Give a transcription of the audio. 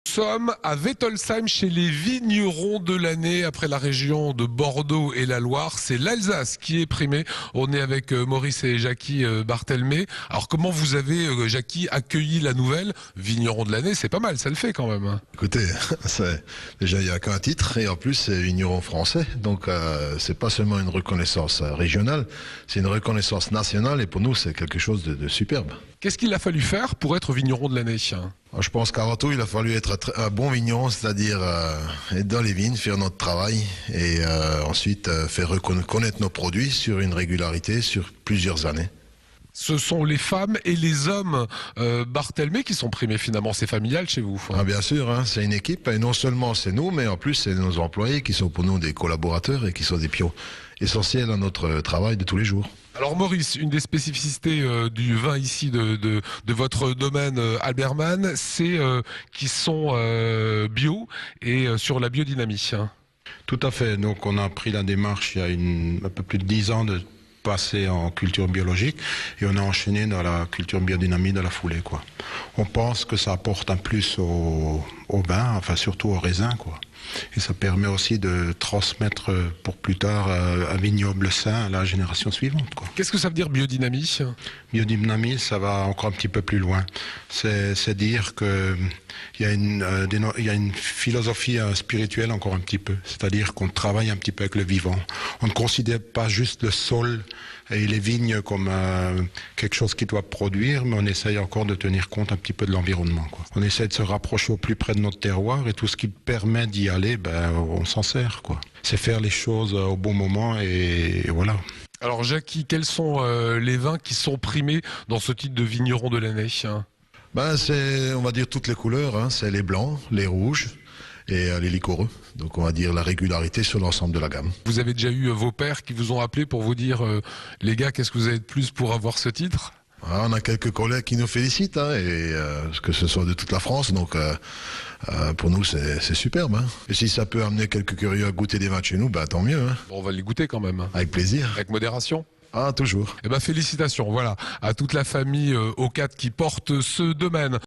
Nous sommes à Wettolsheim chez les vignerons de l'année après la région de Bordeaux et la Loire. C'est l'Alsace qui est primée. On est avec Maurice et Jackie Barthelmé. Alors comment vous avez, Jackie, accueilli la nouvelle vigneron de l'année? C'est pas mal, ça le fait quand même. Hein. Écoutez, déjà il n'y a qu'un titre et en plus c'est vigneron français. Donc c'est pas seulement une reconnaissance régionale, c'est une reconnaissance nationale et pour nous c'est quelque chose de superbe. Qu'est-ce qu'il a fallu faire pour être vigneron de l'année? Je pense qu'avant tout, il a fallu être un bon vigneron, c'est-à-dire être dans les vignes, faire notre travail et ensuite faire connaître nos produits sur une régularité sur plusieurs années. Ce sont les femmes et les hommes Barthelmé qui sont primés finalement, c'est familial chez vous. Ah, bien sûr, hein, c'est une équipe et non seulement c'est nous, mais en plus c'est nos employés qui sont pour nous des collaborateurs et qui sont des pions essentiels à notre travail de tous les jours. Alors Maurice, une des spécificités du vin ici de votre domaine Alberman, c'est qu'ils sont bio et sur la biodynamie. Hein. Tout à fait. Donc on a pris la démarche il y a un peu plus de 10 ans de passer en culture biologique et on a enchaîné dans la culture biodynamie de la foulée, quoi. On pense que ça apporte un plus au vin, enfin surtout au raisin, quoi. Et ça permet aussi de transmettre pour plus tard un vignoble sain à la génération suivante, quoi. Qu'est-ce que ça veut dire biodynamie? Biodynamie, ça va encore un petit peu plus loin. C'est dire que il y a une philosophie spirituelle encore un petit peu. C'est-à-dire qu'on travaille un petit peu avec le vivant. On ne considère pas juste le sol et les vignes comme quelque chose qui doit produire, mais on essaye encore de tenir compte un petit peu de l'environnement, quoi. On essaie de se rapprocher au plus près de notre terroir et tout ce qui permet d'y aller, on s'en sert, quoi. C'est faire les choses au bon moment et voilà. Alors Jackie, quels sont les vins qui sont primés dans ce titre de vigneron de l'année? C'est, on va dire, toutes les couleurs, hein. C'est les blancs, les rouges et les liquoreux. Donc on va dire la régularité sur l'ensemble de la gamme. Vous avez déjà eu vos pairs qui vous ont appelé pour vous dire les gars, qu'est-ce que vous avez de plus pour avoir ce titre? On a quelques collègues qui nous félicitent, hein, et que ce soit de toute la France, donc pour nous c'est superbe. Hein. Et si ça peut amener quelques curieux à goûter des vins de chez nous, tant mieux. Hein. Bon, on va les goûter quand même. Avec plaisir. Avec modération. Ah, toujours. Eh félicitations, voilà, à toute la famille Ocate qui porte ce domaine.